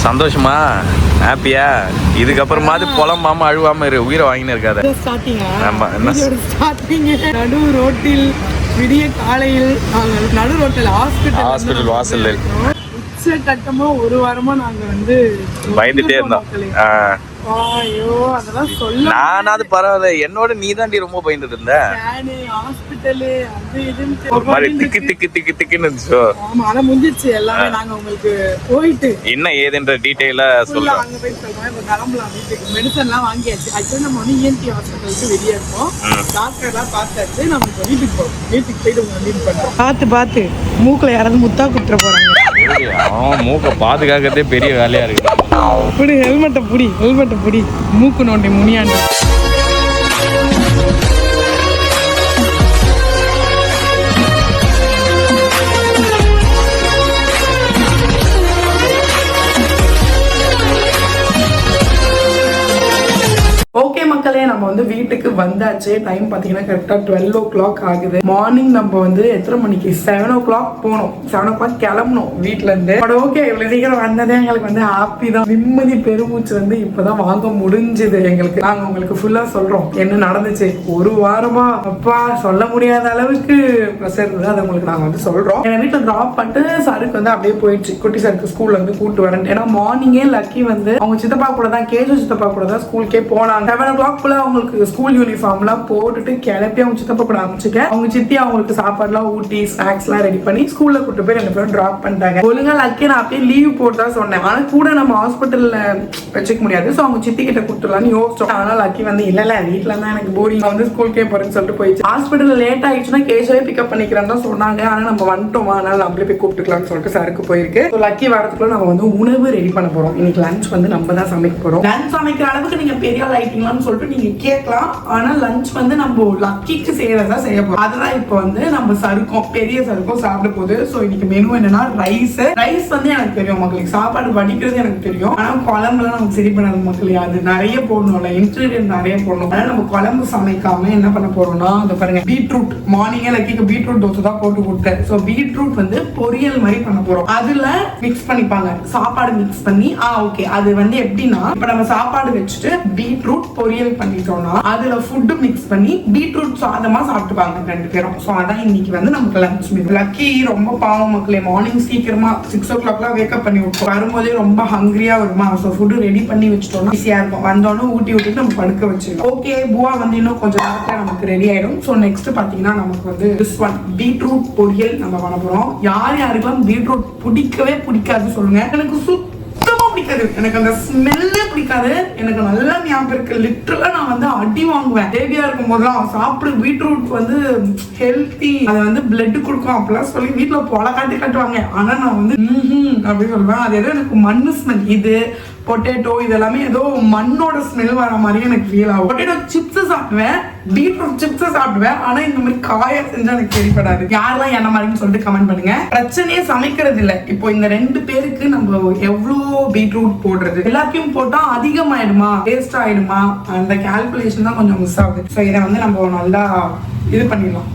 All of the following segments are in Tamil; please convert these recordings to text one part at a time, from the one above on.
சந்தோஷமா? ஹாப்பியா? இதுக்கப்புறமாவது புலம்பாம அழுவாம இரு, உயிரை வாங்கினு இருக்காத. ஆமா, என்ன நடு ரோட்டில் விடிய காலையில் நாங்கள் நடு ரோட்டில் ஹாஸ்பிட்டல் வாசல்ல கட்டமா ஒரு வாரமா நாங்க வந்து பயந்துட்டே இருந்தோம். ஐயோ அதெல்லாம் சொல்ல நானாவது பரவாயில்ல, என்னோட நீ தாண்டி ரொம்ப பயந்துட்டு இருந்த. ஹாஸ்பிட்டலு அது இதுன்னு ஒரு மாதிரி திக்கு திக்கு திக்கு திக்குன்னு இருந்துச்சோ. ஆமா, ஆனா முடிஞ்சிருச்சு எல்லாமே. நாங்க உங்களுக்கு போயிட்டு என்ன ஏதுன்ற டீடைலா சொல்றோம். அங்க போய் சொல்றோம். இப்ப கிளம்பலாம் வீட்டுக்கு. மெடிசன் எல்லாம் வாங்கியாச்சு. ஆக்சுவலி நம்ம வந்து இஎன்டி ஹாஸ்பிட்டலுக்கு வெளியே இருக்கோம். டாக்டர் எல்லாம் பார்த்தாச்சு. நம்ம இப்போ வீட்டுக்கு போறோம். வீட்டுக்கு போயிட்டு உங்களை மீட் பண்றோம். பார்த்து மூக்குல யாராவது முத்தா குத்துற போறாங்க. மூக்க பாதுகாக்கிறதே பெரிய வேலையா இருக்கு. ஹெல்மெட்டை புடி மூக்கு நோண்டி முனியாண்டி. ஓகே மக்களே, நம்ம வந்து வீட்டுக்கு வந்தாச்சு. டைம் பார்த்தீங்கன்னா கரெக்டாக 12 o'clock ஆகுது. மார்னிங் நம்ம வந்து எத்தனை மணிக்கு 7 o'clock போனோம். 7 o'clock கிளம்பணும் வீட்டுல இருந்து. பட் ஓகே, இவ்வளவு சீக்கிரம் வந்ததே எங்களுக்கு வந்து ஹாப்பி தான். நிம்மதி பெருமூச்சு வந்து இப்பதான் வாங்க முடிஞ்சுது எங்களுக்கு. நாங்க உங்களுக்கு ஃபுல்லா சொல்றோம் என்ன நடந்துச்சு. ஒரு வாரமா அப்பா சொல்ல முடியாத அளவுக்கு ப்ரெஷர் இருந்தது. அதை உங்களுக்கு நாங்க வந்து சொல்றோம். எங்க வீட்டுல டிராப் பண்ணிட்டு சருக்கு வந்து அப்படியே போயிடுச்சு. குட்டி சருக்கு ஸ்கூல்ல வந்து கூட்டு வரேன். ஏன்னா மார்னிங்கே லக்கி வந்து அவங்க சித்தப்பா கூட தான், கேஜோ சித்தப்பா கூட தான் ஸ்கூலுக்கே போனாங்க. 7 o'clock அவங்களுக்கு ஸ்கூல் யூனிஃபார்ம் எல்லாம் போட்டுட்டு கிளப்பி அவங்க சித்தப்பா கூட அமைச்சுக்க, அவங்க சித்தி அவங்களுக்கு சாப்பாடு எல்லாம் ஊட்டி ஸ்நாக்ஸ் எல்லாம் ரெடி பண்ணி ஸ்கூல்ல கூட்டு போய் 2 பேரும் டிராப் பண்ணிட்டாங்க. ஒழுங்கா லக்கி நான் அப்படியே லீவ் போட்டு தான் சொன்னேன். ஆனா கூட நம்ம ஹாஸ்பிட்டல்ல வச்சுக்க முடியாது. ஸோ அவங்க சித்தி கிட்ட கொடுத்துடலாம்னு யோசிச்சோம். ஆனா லக்கி வந்து இல்ல வீட்டுல தான் எனக்கு போரிங், வந்து ஸ்கூலுக்கே போறேன்னு சொல்லிட்டு போயிடுச்சு. ஹாஸ்பிட்டல் லேட் ஆயிடுச்சுன்னா கேஷவே பிக்கப் பண்ணிக்கிறேன்னு தான் சொன்னாங்க. ஆனா நம்ம வந்துட்டோம், அதனால நம்மளே போய் கூப்பிட்டுக்கலாம்னு சொல்லிட்டு சருக்கு போயிருக்கு. லக்கி வரதுக்குள்ள நம்ம வந்து உணவு ரெடி பண்ண போறோம். இன்னைக்கு லஞ்ச் வந்து நம்ம தான் சமைக்க போறோம். லஞ்ச் சமைக்கிற அளவுக்கு நீங்க பெரிய லைட்டிங்லாம் சொல்லிட்டு நீங்க கேட்கலாம். ஆனா லஞ்ச் வந்து நம்ம லக்கிக்கு செய்யறதா செய்ய போறோம். அதுதான் இப்போ வந்து நம்ம சருக்கும் பெரிய சருக்கும் சாப்பிட போகுது. சோ இன்னைக்கு மெனு என்னன்னா ரைஸ் வந்து எனக்கு தெரியும் மக்களுக்கு, சாப்பாடு வடிக்கிறது எனக்கு தெரியும். ஆனா குழம்புலாம் நமக்கு சரி பண்ணாது மக்களே. அது நிறைய போடணும்ல, இன்கிரீடியன்ட் நிறைய போடணும். அதனால நம்ம குழம்பு சமைக்காம என்ன பண்ண போறோம்னா, அந்த பாருங்க பீட்ரூட், மார்னிங்கே லக்கிக்கு பீட்ரூட் தோசை தான் போட்டு கொடுத்தேன். சோ பீட்ரூட் வந்து பொரியல் மாதிரி பண்ண போறோம். அதுல மிக்ஸ் பண்ணிப்பாங்க சாப்பாடு மிக்ஸ் பண்ணி. ஓகே, அது வந்து எப்படின்னா, இப்ப நம்ம சாப்பாடு வச்சுட்டு பீட்ரூட் பொரியல் பண்ணிட்டோம்னா அதுல ஃபுட் மிக்ஸ் பண்ணி பீட்ரூட் சாதமா சாப்பிட்டுப்பாங்க 2 பேரும். சோ அதான் இன்னைக்கு வந்து நமக்கு லஞ்ச் மீல். லக்கி ரொம்ப பாவம் மக்களே, மார்னிங் சீக்கிரமா 6 o'clock வேக்கப் பண்ணி விட்டோம். வரும்போதே ரொம்ப ஹங்கிரியா வருமா. ஸோ ஃபுட் ரெடி பண்ணி வச்சுட்டோம்னா ஈஸியா இருக்கும். வந்தோடனே ஊட்டி விட்டுட்டு நம்ம படுக்க வச்சிருக்கோம். ஓகே, புவா வந்து இன்னும் கொஞ்சம் நேரத்துல நமக்கு ரெடி ஆயிடும். ஸோ நெக்ஸ்ட் பாத்தீங்கன்னா நமக்கு வந்து பீட்ரூட் பொரியல் நம்ம பண்ண போறோம். யாருக்கெல்லாம் பீட்ரூட் பிடிக்கவே பிடிக்காது சொல்லுங்க. எனக்கு பிடிக்காது, எனக்கு அந்த ஸ்மெல்லே பிடிக்காது. எனக்கு நல்லா ஞாபகம் இருக்கு, லிட்டரலா நான் வந்து அடி வாங்குவேன் பேபியா இருக்கும் போதெல்லாம். சாப்பிடு பீட்ரூட் வந்து ஹெல்த்தி, அதை வந்து பிளட் கொடுக்கும் அப்படிலாம் சொல்லி வீட்டுல பொல காட்டுவாங்க. ஆனா நான் வந்து அப்படின்னு சொல்லுவேன். அது ஏதோ எனக்கு மண்ணு ஸ்மெல். இது பொட்டேட்டோ இதெல்லாமே ஏதோ மண்ணோட ஸ்மெல் வர மாதிரி எனக்கு ஃபீல் ஆகும். பொட்டேட்டோ சிப்ஸ் சாப்பிடுவேன், பீட்ரூட் சிப்ஸ் சாப்பிடுவேன். ஆனா இந்த மாதிரி காய செஞ்சா எனக்கு தெரியப்படாது. யாரெல்லாம் என்ன மாதிரின்னு சொல்லிட்டு கமெண்ட் பண்ணுங்க. பிரச்சனையே சமைக்கிறது இல்லை. இப்போ இந்த 2 பேருக்கு நம்ம எவ்வளோ பீட்ரூட் போடுறது, எல்லாத்தையும் போட்டா அதிகமாயிடுமா வேஸ்ட் ஆயிடுமா, அந்த கால்குலேஷன் தான் கொஞ்சம் மிஸ் ஆகுது. ஸோ இதை வந்து நம்ம நல்லா இது பண்ணிடலாம்,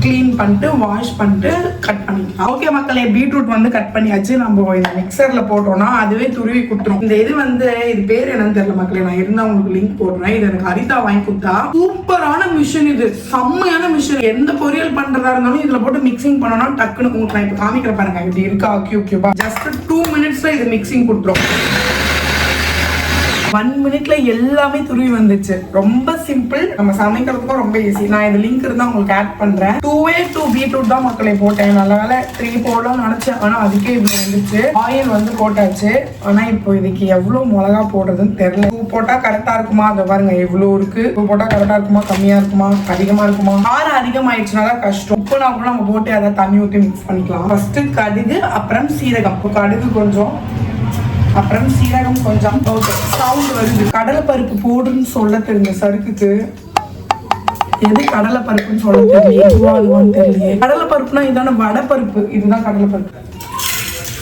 கிளீன் பண்ணிட்டு வாஷ் பண்ணிட்டு கட் பண்ணிக்கலாம். ஓகே மக்களே, பீட்ரூட் வந்து கட் பண்ணியாச்சு. நம்ம இந்த மிக்சர்ல போட்டோம்னா அதுவே துருவி கொடுத்துரும். இந்த இது வந்து இது பேர் என்னன்னு தெரியல மக்களே, நான் இருந்தா உங்களுக்கு லிங்க் போடுறேன். இது எனக்கு ஹரிதா வாங்கி கொடுத்தா. சூப்பரான மிஷின் இது, செம்மையான மிஷின். எந்த பொரியல் பண்றதா இருந்தாலும் இதுல போட்டு மிக்சிங் பண்ணோம்னா டக்குன்னு உங்களுக்கு நான் இப்ப காமிக்கிற பாருங்க. இப்படி இருக்கா கியூபா, ஜஸ்ட் 2 minutesல இது மிக்சிங் கொடுத்துரும். 1 minute எல்லாமே துருவி வந்துச்சு. ரொம்ப சிம்பிள், நம்ம சமைக்கிறதுக்கும் ரொம்ப ஈஸி. நான் இந்த லிங்க் இருந்தா உங்களுக்கு ஆட் பண்றேன். 2 பீட்ரூட் தான் மக்களை போட்டேன். நல்ல வேலை 3 போடலாம் நினைச்சேன், ஆனா அதுக்கே இவ்வளவு வந்துச்சு. ஆயில் வந்து போட்டாச்சு. ஆனா இப்போ இதுக்கு எவ்வளவு மிளகா போடுறதுன்னு தெரியல. 2 போட்டா கரெக்டா இருக்குமா, அதை பாருங்க எவ்வளவு இருக்கு. 2 போட்டா கரெக்டா இருக்குமா, கம்மியா இருக்குமா, அதிகமா இருக்குமா. காரம் அதிகமாயிடுச்சுனால கஷ்டம். உப்புனா கூட நம்ம போட்டு அதை தண்ணி ஊற்றி மிக்ஸ் பண்ணிக்கலாம். ஃபர்ஸ்ட் கடுகு, அப்புறம் சீரகம். கடுகு கொஞ்சம், அப்புறம் சீரகம் கொஞ்சம். ஓகே, சவுண்ட் வருது. கடலை பருப்பு போடுன்னு சொல்ல தெரிஞ்ச சருக்குக்கு எது கடலை பருப்புன்னு சொல்ல தெரியல. அதுவான்னு தெரியல. கடலை பருப்புனா இதான வடை பருப்பு, இதுதான் கடலை பருப்பு.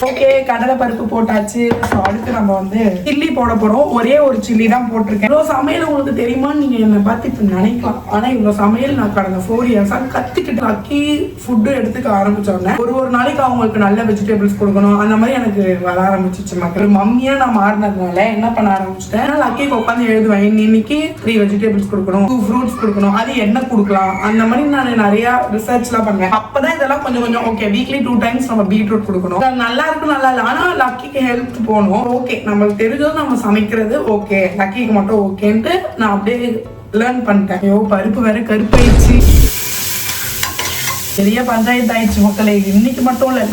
ஓகே, கடலை பருப்பு போட்டாச்சு. ஸோ அடுத்து நம்ம வந்து சில்லி போட போறோம். ஒரே ஒரு சில்லி தான் போட்டிருக்கேன். இவ்வளோ சமையல் உங்களுக்கு தெரியுமான்னு நீங்க என்னை பார்த்து இப்ப நினைக்கலாம். ஆனா இவ்வளோ சமையல் நான் கடந்த 4 இயர்ஸா கத்துக்கிட்டு லக்கி ஃபுட்டு எடுத்துக்க ஆரம்பிச்சோன்னே ஒரு நாளைக்கு அவங்களுக்கு நல்ல வெஜிடபிள்ஸ் கொடுக்கணும், அந்த மாதிரி எனக்கு வர ஆரம்பிச்சிச்சு. மக்கள் மம்மியா நான் மாறினதுனால என்ன பண்ண ஆரம்பிச்சிட்டேன், லக்கிக்கு உட்காந்து எழுதுவேன், இன்னைக்கு 3 வெஜிடபிள்ஸ் கொடுக்கணும், 2 ஃப்ரூட்ஸ் கொடுக்கணும், அது என்ன கொடுக்கலாம், அந்த மாதிரி நான் நிறைய ரிசர்ச்லாம் பண்ணுவேன். அப்பதான் இதெல்லாம் கொஞ்சம் ஓகே, வீக்லி 2 டைம்ஸ் நம்ம பீட்ரூட் கொடுக்கணும். நல்லா இருக்கும், நல்லா இல்லை, ஆனா லக்கிக்கு ஹெல்த் போகணும். ஓகே, நம்மளுக்கு தெரிஞ்சது நம்ம சமைக்கிறது ஓகே, லக்கிக்கு மட்டும் ஓகேன்ட்டு நான் அப்படியே லேர்ன் பண்ணிட்டேன். ஐயோ, பருப்பு வேற கருப்பாயிடுச்சு. பெரிய பஞ்சாயத்து ஆயிடுச்சு மக்களே. இன்னைக்கு மட்டும் இல்ல,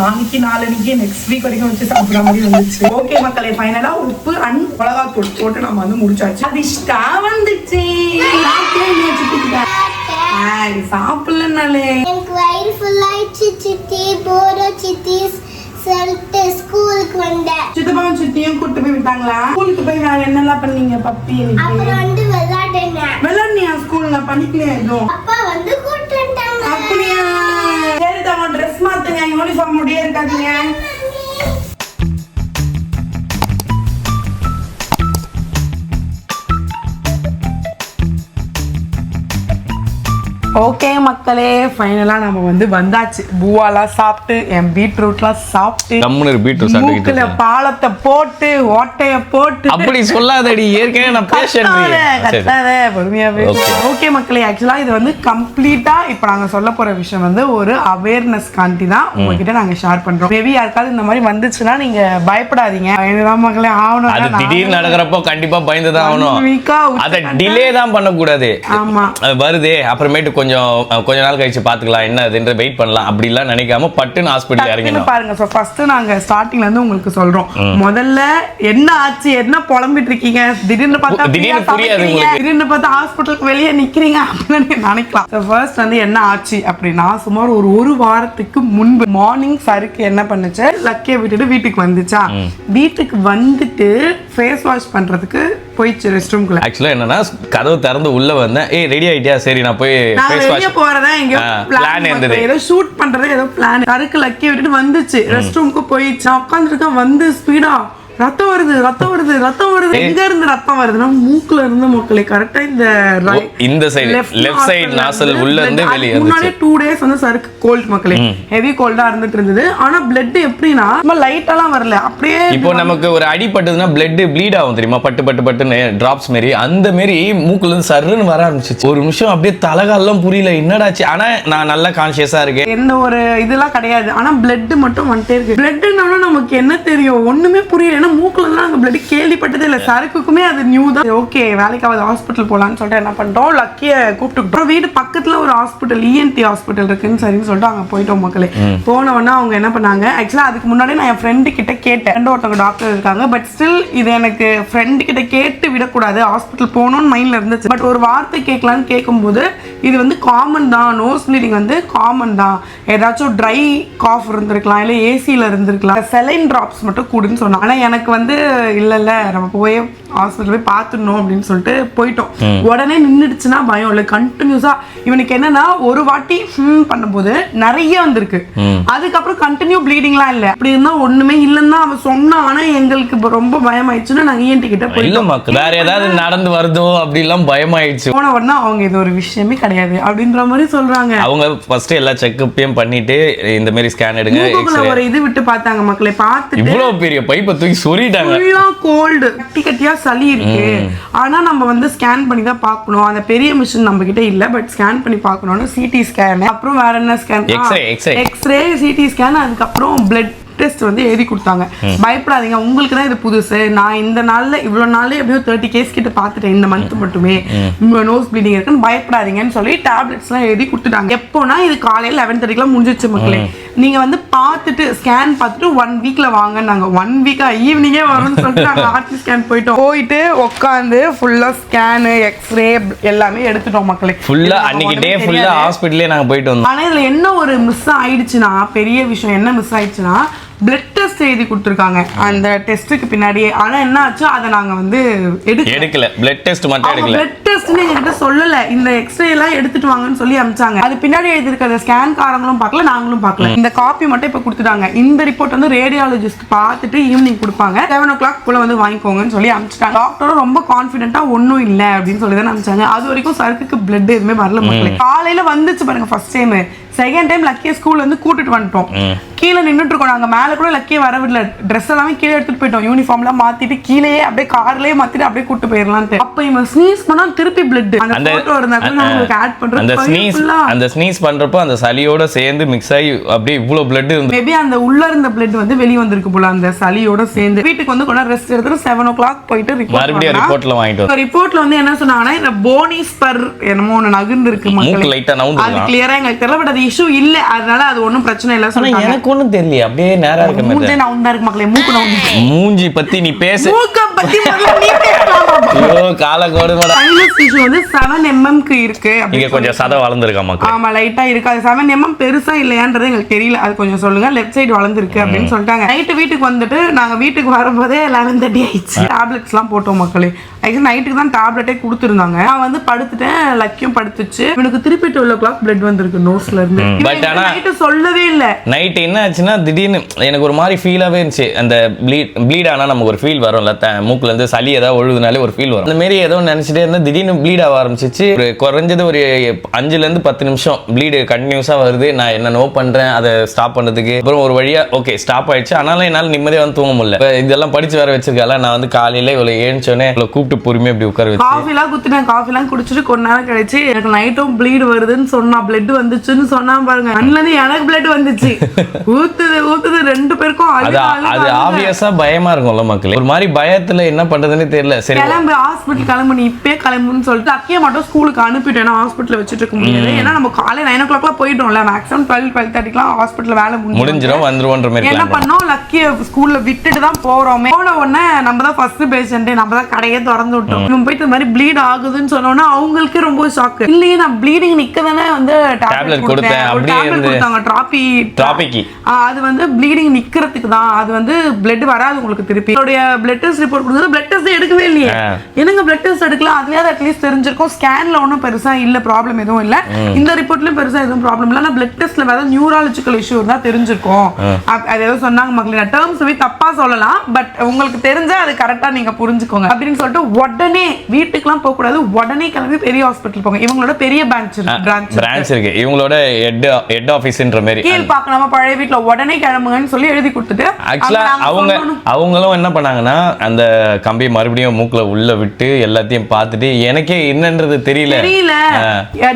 நாளைக்கு நெக்ஸ்ட் வீக் வரைக்கும் வச்சு சாப்பிடுற மாதிரி வந்துச்சு. ஓகே மக்களே, ஃபைனலா உப்பு அண்ட் மிளகாத்தூள் போட்டு நம்ம வந்து முடிச்சாச்சு. அதிஷ்டா வந்துச்சு. சாப்பிடலனாலே எனக்கு வயிறு ஃபுல் ஆயிடுச்சு சித்தி. போரோ சித்தி சொல்லிட்டு ஸ்கூலுக்கு வந்தேன். சித்தப்பாவும் சித்தியும் கூட்டு போய் விட்டாங்களா? ஸ்கூலுக்கு போய் வேற என்னெல்லாம் பண்ணீங்க பப்பி? அப்புறம் வந்து விளையாடுனியா? ஸ்கூல்ல பண்ணிக்கலையா எதுவும்? அப்பா வந்து கூட்டு வந்தாங்க. அப்படியா? சரி தான், ட்ரெஸ் மாத்துங்க, யூனிஃபார்ம் முடியே இருக்காதீங்க. ஓகே மக்களே, ஃபைனலா நம்ம வந்து வந்தாச்சு. பூவாலாம் சாப்பிட்டு என் பீட்ரூட்லாம் சாப்பிட்டு மூக்குல பாலத்தை போட்டு ஓட்டைய போட்டு. அப்படி சொல்லாதடி, ஏற்கனவே நான் கத்தாத, பொறுமையா பேசு. ஓகே மக்களே, ஆக்சுவலா இது வந்து கம்ப்ளீட்டா இப்ப நாங்க சொல்ல போற விஷயம் வந்து ஒரு அவேர்னஸ் காண்டி தான் உங்ககிட்ட நாங்க ஷேர் பண்றோம். மேபி யாருக்காவது இந்த மாதிரி வந்துச்சுன்னா நீங்க பயப்படாதீங்க. பயந்துதான் மக்களே ஆகணும். அது திடீர்னு நடக்கிறப்போ கண்டிப்பா பயந்துதான் ஆகணும். அதை டிலே தான் பண்ணக்கூடாது. ஆமா, வருதே அப்புறமேட்டு கொஞ்ச நாள் கழிச்சு பாத்துக்கலாம், என்ன அதுன்ற வெயிட் பண்ணலாம் அப்படிலாம் நினைக்காம பட்டுன்னு ஹாஸ்பிட்டல் இறங்கணும். பாருங்க, சோ ஃபர்ஸ்ட் நாங்க ஸ்டார்டிங்ல இருந்து உங்களுக்கு சொல்றோம். முதல்ல என்ன ஆச்சு, என்ன புலம்பிட்டு இருக்கீங்க, திடீர்னு பார்த்தா புரியாது உங்களுக்கு, திடீர்னு பார்த்தா ஹாஸ்பிட்டலுக்கு வெளியே நிக்கிறீங்க அப்படின்னு நினைக்கலாம். சோ ஃபர்ஸ்ட் வந்து என்ன ஆச்சு அப்படின்னா, சுமார் ஒரு வாரத்துக்கு முன்பு மார்னிங் சருக்கு என்ன பண்ணுச்சு, லக்கியை விட்டுட்டு வீட்டுக்கு வந்துச்சா. வீட்டுக்கு வந்துட்டு ஃபேஸ் வாஷ் பண்றதுக்கு போயிடுச்சு ரெஸ்ட் ரூம்குள்ள. ஆக்சுவலா என்னன்னா, கதவு திறந்து உள்ள வந்தேன், ஏய் ரெடி ஆயிட்டியா, சரி நான் போய் ஃபேஸ் வாஷ் போறதா எங்க பிளான் இருந்தது, ஏதோ ஷூட் பண்றது ஏதோ பிளான். சருக்கு லக்கி விட்டுட்டு வந்துச்சு, ரெஸ்ட் ரூமுக்கு போயிடுச்சு. நான் உட்காந்துருக்கேன், வந்து ஸ்பீடா ரத்தம் வருது. எங்க இருந்து ரத்தம் வருதுன்னா மூக்குல இருந்து. மக்களே கரெக்டா இந்த சைடு லெஃப்ட் சைடு நாசல் உள்ள இருந்து வெளிய வந்துச்சு. முன்னாடி 2 டேஸ் வந்து சருக்கு கோல்ட் மக்களே, ஹெவி கோல்டா இருந்துட்டு இருந்தது. ஆனா பிளட் எப்படின்னா நம்ம லைட்டாலாம் வரல, அப்படியே. இப்போ நமக்கு ஒரு அடி பட்டதுன்னா பிளட் ப்ளீட் ஆகும் தெரியுமா, பட்டுன்னு டிராப்ஸ் மாதிரி, அந்த மாதிரி மூக்குல இருந்து சர்ன்னு வர ஆரம்பிச்சிச்சு. ஒரு நிமிஷம் அப்படியே தலகாலெல்லாம் புரியல, என்னடாச்சு. ஆனா நான் நல்லா கான்ஷியஸா இருக்கேன், எந்த ஒரு இதெல்லாம் கிடையாது. ஆனா பிளட் மட்டும் வந்துட்டே இருக்கு. பிளட்னால நமக்கு என்ன தெரியும், ஒண்ணுமே புரியல. ஏன்னா மூக்குல எல்லாம் அங்க பிளட் கேள்விப்பட்டதே இல்ல. சரக்குக்குமே அது நியூ தான். ஓகே, வேலைக்காவது ஹாஸ்பிட்டல் போலான்னு சொல்லிட்டு என்ன பண்ணிட்டோம், லக்கிய கூப்பிட்டு வீடு பக்கத்துல ஒரு ஹாஸ்பிட்டல், ENT ஹாஸ்பிட்டல் இருக்குன்னு சரின்னு சொல்லிட்டு அங்க போயிட்டோம் மக்களே. போனவொன்னா அவங்க என்ன பண்ணாங்க, ஆக்சுவலா அதுக்கு முன்னாடி நான் என் ஃப்ரெண்டு கிட்ட கேட்டேன், ஒருத்தவங்க டாக்டர் இருக்காங்க, பட் ஸ்டில் இது எனக்கு ஃப்ரெண்டு கிட்ட கேட்டு விடக்கூடாது, ஹாஸ்பிட்டல் போகணும்னு மைண்ட்ல இருந்துச்சு. பட் ஒரு வார்த்தை கேட்கலான்னு கேட்கும்போது இது வந்து காமன் தான், நோஸ் ப்ளீடிங் வந்து காமன் தான், ஏதாச்சும் ட்ரை காஃப் இருந்திருக்கலாம், இல்லை ஏசியில் இருந்திருக்கலாம், செலைன் ட்ராப்ஸ் மட்டும் கூடுன்னு சொன்னாங்க. ஆனால் எனக்கு வந்து இல்ல நம்ம போய் ஹாஸ்பிட்டல் போய் பார்த்துடணும் அப்படின்னு சொல்லிட்டு போயிட்டோம். உடனே நின்றுடுச்சுன்னா பயம் இல்லை, கண்டினியூஸா. இவனுக்கு என்னன்னா ஒரு வாட்டி பண்ணும்போது நிறைய வந்திருக்கு, அதுக்கப்புறம் கண்டினியூ ப்ளீடிங்லாம் இல்லை. அப்படி இருந்தா ஒண்ணுமே இல்லைன்னு தான் அவன் சொன்னான். ஆனா எங்களுக்கு ரொம்ப பயம் ஆயிடுச்சுன்னா நாங்க ENT கிட்ட போயிட்டோம். வேற ஏதாவது நடந்து வருதோ அப்படி எல்லாம் பயம் ஆயிடுச்சு. போன உடனே அவங்க இது ஒரு விஷயமே கிடையாது அப்படின்ற மாதிரி சொல்றாங்க. அவங்க ஃபர்ஸ்ட் எல்லா செக்கப்பையும் பண்ணிட்டு இந்த மாதிரி ஸ்கேன் எடுங்க, ஒரு இது விட்டு பார்த்தாங்க மக்களே. பார்த்துட்டு இவ்வளவு பெரிய பைப்பை தூக்கி சொரிட்டாங்க. கோல்டு கட்டியா சளி இருக்கு, ஆனா நம்ம வந்து ஸ்கேன் பண்ணி தான் பார்க்கணும். அந்த பெரிய மிஷின் நம்ம கிட்ட இல்ல, பட் ஸ்கேன் பண்ணி பார்க்கணும்னு CT ஸ்கேன், அப்புறம் வேற என்ன ஸ்கேன், எக்ஸ்ரே, CT ஸ்கேன், அதுக்கப்புறம் பிளட் டெஸ்ட் வந்து எழுதி கொடுத்தாங்க. பயப்படாதீங்க, உங்களுக்கு தான் இது புதுசு. நான் இந்த நாள்ல இவ்வளவு நாளே எப்படியோ 30 கேஸ் கிட்ட பார்த்துட்டேன் இந்த மந்த் மட்டுமே, நோஸ் ப்ளீடிங் இருக்குன்னு பயப்படாதீங்கன்னு சொல்லி டேப்லெட்ஸ் எல்லாம் எழுதி கொடுத்துட்டாங்க. எப்போனா இது காலையில 11:30 முடிஞ்சிச்சு மக்களே. நீங்க வந்து பார்த்துட்டு ஸ்கேன் பார்த்துட்டு 1 வீக்ல வாங்க. நாங்க 1 வீக்கா ஈவினிங்கே வரும்னு சொல்லிட்டு நாங்க ஆர்டி ஸ்கேன் போயிட்டு உட்காந்து ஃபுல்லா ஸ்கேன், எக்ஸ்ரே எல்லாமே எடுத்துட்டோம் மக்களே. ஃபுல்லா அன்னைக்கு டே ஃபுல்லா ஹாஸ்பிடல்லே நாங்க போயிட்டு வந்தோம். ஆனா இதுல என்ன ஒரு மிஸ் ஆயிடுச்சுன்னா, பெரிய விஷயம் என்ன மிஸ் ஆயிடுச்சுன்னா, பிளட் டெஸ்ட் எழுதி கொடுத்துருக்காங்க அந்த டெஸ்ட்டுக்கு பின்னாடியே. ஆனா என்ன ஆச்சு, அதை நாங்க வந்து எடுக்கல. பிளட் டெஸ்ட் மட்டும் எடுக்கல. பிளட் டெஸ்ட்னு எங்ககிட்ட சொல்லல. இந்த எக்ஸ்ரே எல்லாம் எடுத்துட்டு வாங்கன்னு சொல்லி அனுப்பிச்சாங்க. அது பின்னாடி எழுதிருக்கிற ஸ்கேன் காரங்களும் பார்க்கல, நாங்களும் பார்க்கல. இந்த காப்பி மட்டும் இப்ப கொடுத்துட்டாங்க. இந்த ரிப்போர்ட் வந்து ரேடியாலஜிஸ்ட் பார்த்துட்டு ஈவினிங் கொடுப்பாங்க. 7 o'clock போல வந்து வாங்கிக்கோங்கன்னு சொல்லி அனுப்பிச்சிட்டாங்க. டாக்டரும் ரொம்ப கான்ஃபிடென்ட்டா ஒன்னும் இல்ல அப்படின்னு சொல்லி தான் அனுப்பிச்சாங்க. அது வரைக்கும் சருக்குக்கு பிளட் எதுவுமே வரல மக்களே. காலையில வந்துச்சு பாருங்க ஃபர்ஸ்ட் டைம். செகண்ட் டைம் லக்கிய ஸ்கூல்ல இருந்து கூட்டிட்டு வந்துட்டோம். கீழே நின்றுட்டு இருக்கோம். நாங்க மேல கூட லக்கிய வரவில்லை. ட்ரெஸ் எல்லாமே கீழே எடுத்துட்டு போயிட்டோம். யூனிஃபார்ம்லாம் மாத்திட்டு கீழேயே அப்படியே கார்லயே மாத்திட்டு அப்படியே கூட்டு போயிடலான்ட்டு. அப்ப இவன் ஸ்னீஸ் பண்ணா திருப்பி பிளட். அந்த போட்டோ இருந்தா கூட நான் உங்களுக்கு ஆட் பண்றேன். அந்த ஸ்னீஸ் பண்றப்போ அந்த சளியோட சேர்ந்து மிக்ஸ் ஆகி அப்படியே இவ்வளவு பிளட் இருந்து மேபி அந்த உள்ள இருந்த பிளட் வந்து வெளிய வந்திருக்கு போல அந்த சளியோட சேர்ந்து. வீட்டுக்கு வந்து கொஞ்சம் ரெஸ்ட் எடுத்துட்டு 7 o'clock போயிட்டு மறுபடியும் ரிப்போர்ட்ல வாங்கிட்டு ரிப்போர்ட்ல வந்து என்ன சொன்னாங்கன்னா இந்த போனிஸ் பர் என்னமோ ஒன்னு நகர்ந்து இருக்கு மக்களே. லைட்டா நவுந்து அது கிளியரா எங்களுக்கு தெரியல. பட் அது இஷ்யூ இல்ல, அதனால அது ஒண்ணும் பிரச்சனை இல்ல சொன்னாங்க. எனக்கு ஒண்ணும் தெரியல. அப்படியே நேரா இருக்கு. மூஞ்சே நவுந்தா இருக்கு மக்களே. மூக்கு நவுந்து. மூஞ்சி பத்தி நீ பேசு. மூக்க பத்தி முதல்ல நீ பேசலாம். ஐயோ கால கோடுமடா. சைனஸ் இஷ்யூ வந்து 7 mm க்கு இருக்கு. இங்க கொஞ்சம் சத வளர்ந்திருக்கா மக்களே. ஆமா லைட்டா இருக்கு. அது 7 mm பெருசா இல்லையான்றது எங்களுக்கு தெரியல. அது கொஞ்சம் சொல்லுங்க. லெஃப்ட் சைடு வளர்ந்திருக்கு அப்படின்னு சொல்லிட்டாங்க. நைட்டு வீட்டுக்கு வந்துட்டு நாங்க வீட்டுக்கு வரும்போதே 11:30 ஆயிடுச்சு. டேப்லெட்ஸ் எல்லாம் போட்டோம் மக்களே. ஆக்சுவலி நைட்டுக்கு தான் டேப்லெட்டே கொடுத்துருந்தாங்க. நான் வந்து படுத்துட்டேன். லக்கியும் படுத்துச்சு. எனக்கு திருப்பி 12 o'clock பிளட் வந்திருக்கு நோஸ்ல இருந்து. பட் ஆனா நைட்டு சொல்லவே இல்ல. நைட் என்ன ஆச்சுன்னா திடீர்னு எனக்கு ஒரு மாதிரி ஃபீலாவே இருந்துச்சு. அந்த ப்ளீட் ஆனா நமக்கு ஒரு ஃபீல் வரும்ல, மூக்குல இருந்து சளி ஏதாவது ஒழுகுனாலே ஒரு ஃபீல் வரும். அந்த மாதிரி ஏதோ நினைச்சிட்டே இருந்தா திடீர்னு ப்ளீட் ஆக ஆரம்பிச்சிச்சு. ஒரு குறைஞ்சது ஒரு 5 ல இருந்து 10 நிமிஷம் ப்ளீடு கண்டினியூஸா வருது. நான் என்ன நோ பண்றேன் அதை ஸ்டாப் பண்றதுக்கு. அப்புறம் ஒரு வழியா ஓகே ஸ்டாப் ஆயிடுச்சு. ஆனாலும் என்னால நிம்மதியா வந்து தூங்க முடியல. இதெல்லாம் படிச்சு வேற வச்சிருக்கால. நான் வந்து காலையில இவ்வளவு ஏழுச்சோன்னே இவ்வளவு கூப்பிட்டு பொறுமையா இப்படி உட்கார வச்சு காஃபிலாம் குத்துனேன். காஃபிலாம் குடிச்சிட்டு கொஞ்ச நேரம் கழிச்சு எனக்கு நைட்டும் ப்ளீட் வருதுன்னு சொன்னா, பிளட் வந்துச்சுன்னு சொன்னா பாருங்க. அண்ணில இருந்து எனக்கு பிளட் வந்துச்சு. ஊத்துது 2 பேருக்கும். அது ஆப்வியஸா பயமா இருக்கும்ல மக்களே. ஒரு மாதிரி பயத்துல என்ன பண்றதுன்னு தெரியல. சரி கிளம்பு ஹாஸ்பிட்டல் கிளம்பு, நீ இப்பே கிளம்புன்னு சொல்லிட்டு அக்கிய மட்டும் ஸ்கூலுக்கு அனுப்பிட்டேன். ஹாஸ்பிட்டல் வச்சுட்டு இருக்க முடியாது. ஏன்னா நம்ம காலை 9 o'clock போயிட்டோம்ல. மேக்ஸிமம் 12:30 ஹாஸ்பிட்டல் வேலை முடிஞ்சிடும் வந்துருவோன்ற மாதிரி என்ன பண்ணோம். லக்கிய ஸ்கூல்ல விட்டுட்டு தான் போறோமே. போன உடனே நம்ம தான் ஃபர்ஸ்ட் பேஷண்ட், நம்ம தான் கடையே திறந்து விட்டோம். இவன் போயிட்டு இந்த மாதிரி ப்ளீட் ஆகுதுன்னு சொன்னோன்னா அவங்களுக்கு ரொம்ப ஷாக். இல்லையே நான் ப்ளீடிங் நிக்க தானே வந்து டேப்லெட் கொடுத்தேன். டேப்லெட் கொடுத்தாங்க டிராபிக்கு. அது வந்து ப்ளீடிங் நிக்கிறதுக்கு தான். அது வந்து பிளட் வராது உங்களுக்கு திருப்பி. என்னுடைய பிளட் டெஸ்ட் ரிப்போர்ட் கொடுத்தது. பிளட் டெஸ்ட் எடுக்கவே இல்லையே. என்னங்க பிளட் டெஸ்ட் எடுக்கலாம், அதுலயாவது அட்லீஸ்ட் தெரிஞ்சிருக்கும். ஸ்கேன்ல ஒன்றும் பெருசா இல்ல, ப்ராப்ளம் எதுவும் இல்ல. இந்த ரிப்போர்ட்லயும் பெருசா எதுவும் ப்ராப்ளம் இல்ல. ஆனா பிளட் டெஸ்ட்ல வேற நியூராலஜிக்கல் இஷ்யூ இருந்தா தெரிஞ்சிருக்கும். அது ஏதோ சொன்னாங்க மக்களே. டேர்ம்ஸ் தப்பா சொல்லலாம், பட் உங்களுக்கு தெரிஞ்சா அது கரெக்டா நீங்க புரிஞ்சுக்கோங்க அப்படின்னு சொல்லிட்டு உடனே வீட்டுக்குலாம் போக கூடாது. உடனே கிளம்பி பெரிய ஹாஸ்பிட்டல் போங்க. இவங்களோட பெரிய பிரான்ச் இருக்கு. இவங்களோட ஹெட் ஆபீஸ்ன்ற மாதிரி கீழ் பார்க்கலாமா பழைய வீட்ல. உடனே கிளம்புங்கன்னு சொல்லி எழுதி கொடுத்துட்டு ஆக்சுவலா அவங்களும் என்ன பண்ணாங்கன்னா அந்த கம்பி மறுபடியும் மூக்குல உள்ள விட்டு எல்லாத்தையும் பார்த்துட்டு எனக்கே என்னன்றது தெரியல.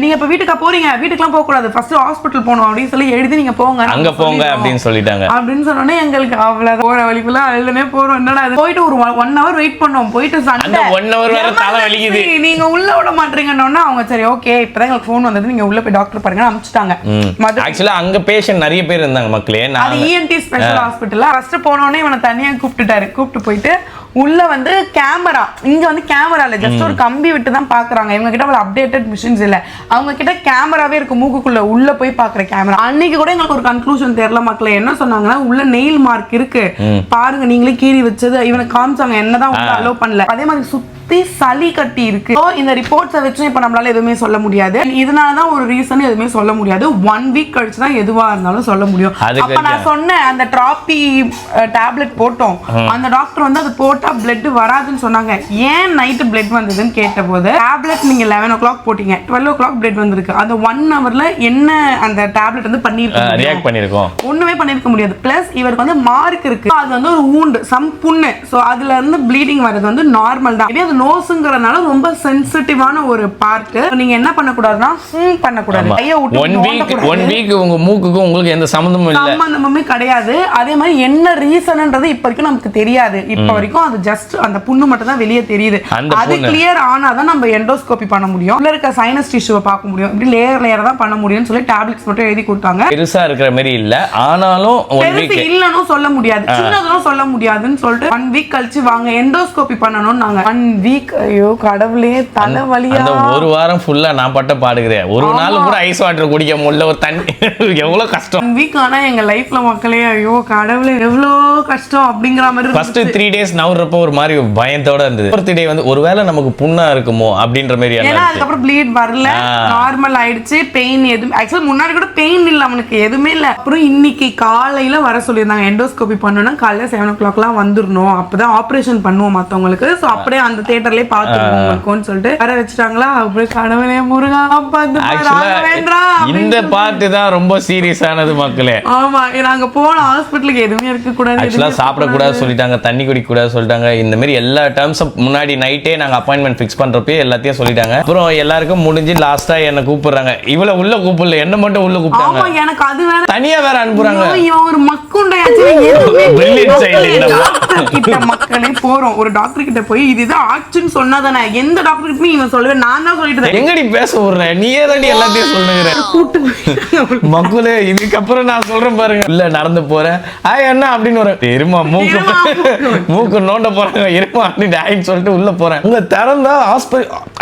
நீங்க இப்ப வீட்டுக்கு போறீங்க, வீட்டுக்குலாம் போக கூடாது, ஃபர்ஸ்ட் ஹாஸ்பிட்டல் போகணும் அப்படின்னு சொல்லி எழுதி நீங்க போங்க, அங்க போங்க அப்படின்னு சொல்லிட்டாங்க. அப்படின்னு சொன்னோன்னே எங்களுக்கு அவ்வளவு போற வலிக்குள்ள எழுதுனே போறோம். என்னடா அது போயிட்டு ஒரு 1 hour வெயிட் பண்ணோம். போயிட்டு அந்த 1 hour வேற தலை வலிக்குது, நீங்க உள்ள விட மாட்டீங்கன்னோன்னா அவங்க சரி ஓகே இப்பதான் எங்களுக்கு ஃபோன் வந்தது, நீங்க உள்ள போய் டாக்டர் பாருங்க அனுப்பிச்சிட்டாங்க. ஆக்சுவலா அங்க பேஷண்ட் நிறைய பேர் இருந்தாங்க மக்களே. அது இஎன்டி ஸ்பெஷல் ஹாஸ்பிட்டல்ல ஃபர்ஸ்ட் போனோனே இவனை தனியா கூப்பிட்டு போயிட்டு உள்ள வந்து கேமரா, இங்க வந்து கேமரா இல்ல, ஜஸ்ட் ஒரு கம்பி விட்டு தான் பாக்குறாங்க. இவங்க கிட்ட அவ்வளவு அப்டேட்டட் மிஷின்ஸ் இல்ல. அவங்க கிட்ட கேமராவே இருக்கு, மூக்குக்குள்ள உள்ள போய் பாக்குற கேமரா. அன்னைக்கு கூட எங்களுக்கு ஒரு கன்க்ளூஷன் தெரியல மக்களே. என்ன சொன்னாங்கன்னா உள்ள நெயில் மார்க் இருக்கு பாருங்க, நீங்களே கீறி வச்சது இவனுக்கு காமிச்சாங்க. என்னதான் உள்ள அலோவ் பண்ணல. அதே மாதிரி சுத்தி சளி கட்டி இருக்கு. இந்த ரிப்போர்ட்ஸை வச்சு இப்ப நம்மளால எதுவுமே சொல்ல முடியாது. இதனாலதான் ஒரு ரீசன் எதுவுமே சொல்ல முடியாது. 1 வீக் கழிச்சு தான் எதுவா இருந்தாலும் சொல்ல முடியும். அப்ப நான் சொன்னேன் அந்த டிராபி டேப்லெட் போட்டோம், அந்த டாக்டர் வந்து அது போட்டா பிளட் வராதுன்னு சொன்னாங்க. ஏன் நைட் பிளட் வந்ததுன்னு கேட்ட போது டேப்லெட் நீங்க 11 o'clock போட்டீங்க, 12 o'clock பிளட் வந்திருக்கு. அந்த 1 hourல என்ன அந்த டேப்லெட் வந்து பண்ணிருக்கோம், ஒண்ணுமே பண்ணிருக்க முடியாது. பிளஸ் இவருக்கு வந்து மார்க் இருக்கு, அது வந்து ஒரு வூண்ட், சம் புண்ணு. சோ அதுல இருந்து ப்ளீடிங் வரது வந்து நார்மல் தான். அது நோஸ்ங்கறனால ரொம்ப சென்சிட்டிவான ஒரு பார்ட். நீங்க என்ன பண்ண கூடாதுன்னா பண்ண கூடாது. கையை விட்டு 1 வீக் உங்க மூக்குக்கு உங்களுக்கு எந்த சம்பந்தமும் இல்ல, சம்பந்தமுமே கிடையாது. அதே மாதிரி என்ன ரீசன்ன்றது இப்ப வரைக்கும் நமக்கு தெரியாது. இப்ப வரைக்கும் அது ஜஸ்ட் அந்த புண்ணு மட்டும் தான் வெளியே தெரியுது. அது கிளியர் ஆனாதான் நம்ம எண்டோஸ்கோபி பண்ண முடியும், உள்ள இருக்க சைனஸ் டிஷ்யூவை பார்க்க முடியும். இப்படி லேயர் தான் பண்ண முடியும்னு சொல்லி டேப்லெட்ஸ் மட்டும் எழுதி கொடுத்தாங்க. பெருசா இருக்கிற மாதிரி இல்ல, ஆனாலும் இல்லன்னு சொல்ல முடியாது, சின்னதும் சொல்ல முடியாதுன்னு சொல்லிட்டு 1 வீக் கழிச்சு வாங்க எண்டோஸ்கோபி பண்ணணும் நாங்க. 1 வீக் ஐயோ கடவுளே தலைவலியா. அந்த ஒரு வாரம் ஃபுல்லா நான் பட்ட பாடுகிறேன். ஒரு நாள் கூட ஐஸ் வாட்டர் குடிக்க முடியல, ஒரு தண்ணி எவ்வளவு கஷ்டம். 1 வீக் ஆனா எங்க லைஃப்ல மக்களே ஐயோ கடவுளே எவ்வளவு கஷ்டம் அப்படிங்கிற மாதிரி. ஃபர்ஸ்ட் 3 days நவறப்போ ஒரு மாதிரி பயத்தோட இருந்தது. 4th day வந்து ஒருவேளை நமக்கு புண்ணா இருக்குமோ அப்படின்ற மாதிரி. ஏன்னா அதுக்கப்புறம் ப்ளீட் வரல, நார்மல் ஆயிடுச்சு. பெயின் எதுவும் ஆக்சுவலா முன்னாடி கூட பெயின் இல்ல அவனுக்கு, எதுவுமே இல்ல. அப்புறம் இன்னைக்கு காலையில வர சொல்லியிருந்தாங்க எண்டோஸ்கோபி பண்ணணும்னா காலையில 7 o'clock வந்துடணும், அப்பதான் ஆபரேஷன் பண்ணுவோம் மத்தவங்களுக்கு. சோ அப்படியே அந்த தியேட்டர்லயே பாத்துருவோம் சொல்லிட்டு வர வச்சுட்டாங்களா. அப்படியே கடவுளே முருகா இந்த பார்ட் தான் ரொம்ப சீரியஸானது மக்களே. ஆமா நாங்க போன ஹாஸ்பிட்டலுக்கு எதுவுமே இருக்க கூடாது, ஆக்சுவலா சாப்பிட கூடாது சொல்லிட்டாங்க, தண்ணி குடிக்க கூடாது சொல்லிட்டாங்க. இந்த மாதிரி எல்லா டேர்ம்ஸும் முன்னாடி நைட்டே நாங்க அப்பாயின்மெண்ட் ஃபிக்ஸ் பண்றப்பே எல்லாத்தையும் சொல்லிட்டாங்க. அப்புறம் எல்லாருக்கும் முடிஞ்சு லாஸ்டா என்ன கூப்பிடுறாங்க. இவள உள்ள கூப்பிடல, என்ன மட்டும் உள்ள கூப்பிட்டாங்க. ஆமா எனக்கு அது வேற தனியா வேற அனுப்புறாங்க. ஒரு மக்குண்டையாச்சு மக்களே போறோம் ஒரு டாக்டர் கிட்ட போய் இதுதான் ஆச்சுன்னு சொன்னாதானே. எந்த டாக்டர் கிட்ட இவன் சொல்லுவேன், நான் தான் சொல்லிட்டு எங்கடி பேச விடுறேன், நீயே தாண்டி எல்லாத்தையும் சொல்லுங்கிற மக்களே. இதுக்கப்புறம் நான் சொல்றேன் பாருங்க, இல்ல நடந்து போறேன் அண்ணா அப்படின்னு ஒரு எருமா மூக்கு நோண்ட போறாங்க எருமா அப்படின்னு ஆயின்னு சொல்லிட்டு உள்ள போறேன். உங்க திறந்தா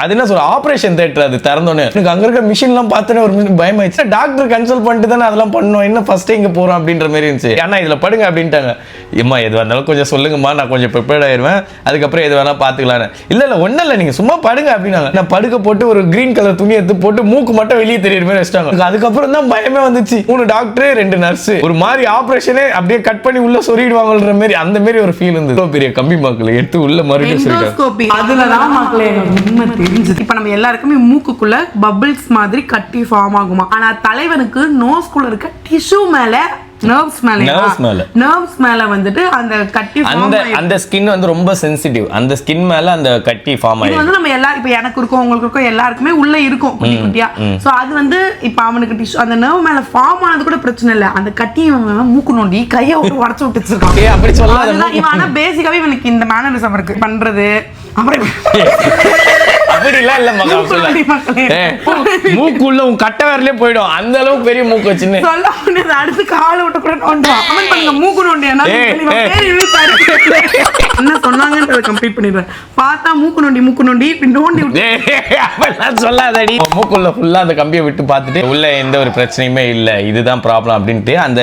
அது என்ன சொல்ற ஆபரேஷன் தியேட்டர், அது திறந்தோன்னு எனக்கு அங்க இருக்க மிஷின் எல்லாம் பார்த்தோன்னே ஒரு பயம் ஆயிடுச்சு. டாக்டர் கன்சல்ட் பண்ணிட்டு தானே அதெல்லாம் பண்ணோம், என்ன ஃபர்ஸ்ட் இங்க போறோம் அப்படின்ற மாதிரி இருந்துச்சு. ஏன்னா இதுல படுங்க அப்படின்ட்டாங்க. ஏமா எது வந்தாலும் கொஞ்சம் சொல்லுங்கம்மா, நான் கொஞ்சம் ப்ரிப்பேர்ட் ஆயிருவேன், அதுக்கப்புறம் எது வேணா பாத்துக்கலாம். இல்ல ஒன்னும் இல்ல நீங்க சும்மா படுங்க அப்படின்னாங்க. நான் படுக்க போட்டு ஒரு கிரீன் கலர் துணி எடுத்து போட்டு மூக்கு மட்டும் வெளியே தெரியுற மாதிரி வச்சிட்டாங்க. அதுக்கப்புறம் தான் பயமே வந்துச்சு. 3 டாக்டர் 2 நர்ஸ் ஒரு மாதிரி ஆபரேஷனே அப்படியே கட் பண்ணி உள்ள சொருகிடுவாங்கன்ற மாதிரி அந்த மாதிரி ஒரு ஃபீல் இருந்தது. பெரிய கம்பி மக்கள் எடுத்து உள்ள மறுபடியும் சொருகிட்டாங்க. அதுலதான் மக்களே உண்மை தெரிஞ்சது. இப்ப நம்ம எல்லாருக்குமே மூக்குக்குள்ள பபிள்ஸ் மாதிரி கட்டி ஃபார்ம் ஆகுமா, ஆனா தலைவனுக்கு நோஸ்குள்ள இருக்க டிஷ்யூ மேல நர்வ்ஸ் மேல வந்துட்டு அந்த கட்டி அந்த ஸ்கின் வந்து ரொம்ப சென்சிட்டிவ். அந்த ஸ்கின் மேல அந்த கட்டி ஃபார்ம் ஆயிடும். இது வந்து நம்ம எல்லாரும் இப்ப எனக்கு இருக்கும் உங்களுக்கு இருக்கும் எல்லாருக்குமே உள்ள இருக்கும் குட்டி குட்டியா. சோ அது வந்து இப்ப அவனுக்கு டிஷ்யூ அந்த நர்வ் மேல ஃபார்ம் ஆனது கூட பிரச்சனை இல்ல, அந்த கட்டி மூக்கு நோண்டி கையை விட்டு உடைச்சு விட்டுச்சிருக்கான். அப்படி சொல்லாத. இவன் ஆனா பேசிக்காவே இவனுக்கு இந்த மேனரிசம் இருக்கு பண்றது. அப்படிலாம் இல்ல மூக்குள்ள உன் கட்ட வரலே போயிடும், அந்த அளவுக்கு பெரிய மூக்கு வச்சுன்னு சொல்ல முடியாது. அடுத்து காலை விட்டு கூட நோண்டுவான். கமெண்ட் பண்ணுங்க மூக்கு நோண்டி என்ன சொன்னாங்கன்றத கம்ப்ளீட் பண்ணிடுறேன். பார்த்தா மூக்கு நோண்டி இப்படி நோண்டி விட்டு சொல்லாதடி. மூக்குள்ள ஃபுல்லா அந்த கம்பியை விட்டு பார்த்துட்டு உள்ள எந்த ஒரு பிரச்சனையுமே இல்ல, இதுதான் ப்ராப்ளம் அப்படின்ட்டு அந்த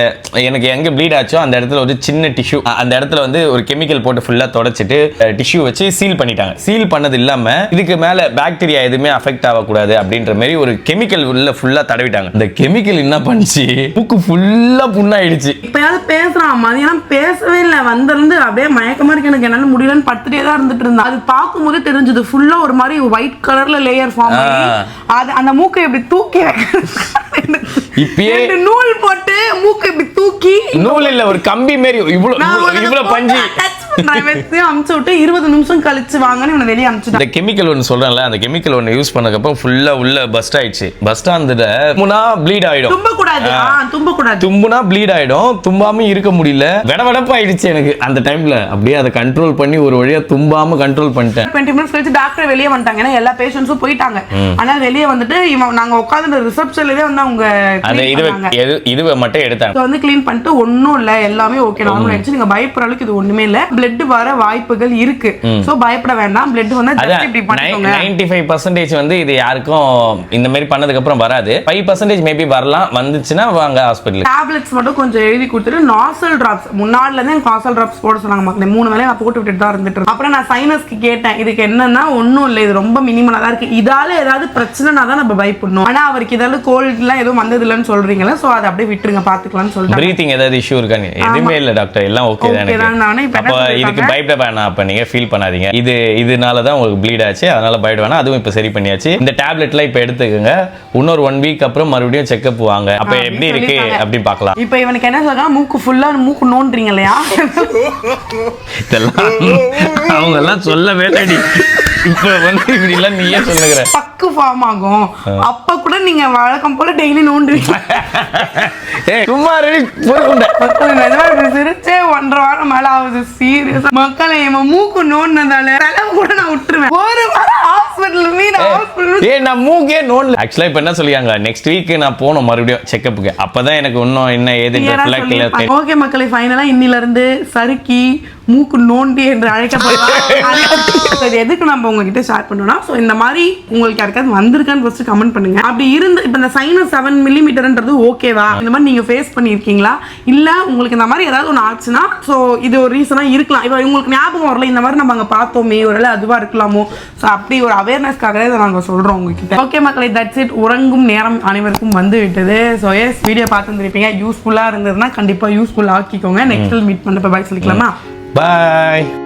எனக்கு எங்க ப்ளீட் ஆச்சோ அந்த இடத்துல ஒரு சின்ன டிஷ்யூ, அந்த இடத்துல வந்து ஒரு கெமிக்கல் போட்டு ஃபுல்லா தொடச்சிட்டு டிஷ்யூ வச்சு சீல் பண்ணிட்டாங்க. சீல் பண்ணது இல்லாம இதுக்கு மேல பாக்டீரியா எதுவுமே அஃபெக்ட் ஆகக்கூடாது அப்படின்ற மாதிரி ஒரு கெமிக்கல் உள்ள ஃபுல்லா தடவிட்டாங்க. இந்த கெமிக்கல் என்ன பண்ணுச்சு, மூக்கு ஃபுல்லா புண்ணாயிடுச்சு. இப்பயாவது பேசுறான், மதியானம் பேசவே இல்லை. வந்திருந்து அப்படியே மயக்கமா இருக்கு, எனக்கு என்னால முடியலன்னு படுத்துட்டே தான் இருந்துட்டு இருந்தா. அது பார்க்கும்போது தெரிஞ்சது ஃபுல்லா ஒரு மாதிரி ஒயிட் கலர்ல லேயர் ஃபார்ம் ஆகி அது அந்த மூக்கை எப்படி தூக்கி இப்பயே நூல் போட்டு மூக்கை இப்படி தூக்கி, நூல் இல்ல ஒரு கம்பி மாதிரி இவ்வளவு பஞ்சு அமுச்சு விட்டு 20 நிமிஷம் கழிச்சு வாங்கன்னு இவனை வெளியே அமுச்சுட்டான். இந்த கெமிக்கல் ஒன்று சொல்றேன்ல, அந்த கெமிக்கல் ஒன்று யூஸ் பண்ணக்கப்புறம் ஃபுல்லா உள்ள பஸ்ட் ஆயிடுச்சு. பஸ்ட் ஆனதுல தும்புனா ப்ளீட் ஆயிடும். தும்புனா ப்ளீட் ஆயிடும். தும்பாம இருக்க முடியல, வெடவெடப்பு ஆயிடுச்சு எனக்கு அந்த டைம்ல. அப்படியே அதை கண்ட்ரோல் பண்ணி ஒரு வழியா தும்பாம கண்ட்ரோல் பண்ணிட்டேன். 20 மினிட்ஸ் கழிச்சு டாக்டர் வெளியே வந்துட்டாங்க. ஏன்னா எல்லா பேஷண்ட்ஸும் போயிட்டாங்க. ஆனா வெளியே வந்துட்டு இவன் நாங்க உட்கார்ந்து ரிசப்ஷன்லயே வந்து அவங்க இதுவை மட்டும் எடுத்தாங்க. வந்து க்ளீன் பண்ணிட்டு ஒன்னும் இல்ல எல்லாமே ஓகே நார்மல் ஆயிடுச்சு, நீங்க பயப்படுற அளவுக்கு இது ஒண்ணுமே இல்ல, பிளட் வர வாய்ப்புகள் இருக்கு. சோ பயப்பட வேண்டாம், பிளட் வந்து ஜஸ்ட் இப்படி பண்ணிக்கோங்க. 95% வந்து இது யாருக்கும் இந்த மாதிரி பண்ணதுக்கு அப்புறம் வராது. 5% மேபி வரலாம், வந்துச்சுன்னா வாங்க ஹாஸ்பிடல். டேப்லெட்ஸ் மட்டும் கொஞ்சம் எழுதி கொடுத்துட்டு நாசல் டிராப்ஸ் முன்னாடில இருந்து எனக்கு நாசல் டிராப்ஸ் போட சொன்னாங்க மக்களே. 3 வேளை நான் போட்டு விட்டுட்டு தான் இருந்துட்டு. அப்புறம் நான் சைனஸ்க்கு கேட்டேன், இதுக்கு என்னன்னா ஒன்னும் இல்ல, இது ரொம்ப மினிமலா தான் இருக்கு, இதால ஏதாவது பிரச்சனைனா தான் நம்ம பயப்படணும். ஆனா அவருக்கு ஏதாவது கோல்ட் எல்லாம் எதுவும் வந்தது இல்லன்னு சொல்றீங்களா, சோ அதை அப்படியே விட்டுருங்க பாத்துக்கலாம்னு சொல்லிட்டு. பிரீத்திங் ஏதாவது இஷ்யூ இருக்கானே? எதுவுமே இல்ல டாக்டர், எல்லாம் ஓகே தான். அப்ப இதுக்கு பயப்பட வேணாம், அப்ப நீங்க ஃபீல் பண்ணாதீங்க. இதனால தான் உங்களுக்கு ப்ளீட் ஆச்சு, அதனால பயப்பட வேணாம். அதுவும் இப்ப சரி பண்ணியாச்சு. இந்த டேப்லெட்லாம் இப்ப எடுத்துக்கங்க. இன்னொரு 1 வீக் அப்புறம் மறுபடியும் செக்அப் வாங்க, அப்ப எப்படி இருக்கு அப்படின்னு பார்க்கலாம். இப்போ இவனுக்கு என்ன சொல்றா, மூக்கு ஃபுல்லா மூக்கு நோண்டுறீங்க இல்லையா, இதெல்லாம் அவங்க எல்லாம் சொல்லவே இல்லடி. இப்ப வந்து இப்படி எல்லாம் நீயே சொல்லுகிற பக்கு ஃபார்ம் ஆகும். அப்ப கூட நீங்க வழக்கம் போல டெய்லி நோண்டுவீங்க. ஏய் சும்மா ரெடி போடுங்க. மக்களே நிஜமா இப்படி சிரிச்சே 1.5 வாரம் மேல ஆகுது. சீரியஸ் மக்களே இவன் மூக்கு நோண்டினதால செலவு கூட நான் விட்டுருவேன். ஒரு வாரம் ஹாஸ்பிட்டல் நான் மூக்கே நோண்டல. ஆக்சுவலா இப்ப என்ன சொல்லியாங்க, நெக்ஸ்ட் வீக் நான் போகணும் மறுபடியும் செக்கப்புக்கு. அப்பதான் எனக்கு இன்னும் என்ன ஏதுன்னு. ஓகே மக்களே, ஃபைனலா இன்னில இருந்து சறுக்கி மூக்கு நோண்டி என்று அழைக்கப்படலாம். எதுக்கு நம்ம உங்ககிட்ட ஷேர் பண்ணோம்னா, ஸோ இந்த மாதிரி உங்களுக்கு யாருக்காவது வந்திருக்கான்னு ஃபர்ஸ்ட் கமெண்ட் பண்ணுங்க. அப்படி இருந்து இப்போ இந்த சைனஸ் 7 மில்லிமீட்டர்ன்றது ஓகேவா, இந்த மாதிரி நீங்க ஃபேஸ் பண்ணியிருக்கீங்களா, இல்ல உங்களுக்கு இந்த மாதிரி ஏதாவது ஒன்று ஆச்சுன்னா ஸோ இது ஒரு ரீசனா இருக்கலாம். இப்போ உங்களுக்கு ஞாபகம் வரல இந்த மாதிரி நம்ம அங்கே பார்த்தோமே, ஒருவேளை அதுவா இருக்கலாமோ, ஸோ அப்படி ஒரு அவேர்னஸ்க்காகவே இதை நாங்கள் சொல்றோம் உங்ககிட்ட. ஓகே மக்களே, தட்ஸ் இட். உறங்கும் நேரம் அனைவருக்கும் வந்து விட்டது. ஸோ எஸ் வீடியோ பார்த்துருப்பீங்க. யூஸ்ஃபுல்லா இருந்ததுன்னா கண்டிப்பா யூஸ்ஃபுல் ஆக்கிக்கோங்க. நெக்ஸ்ட் மீட் பண்ணப்ப பாய் சொல்லிக்கலாமா? Bye.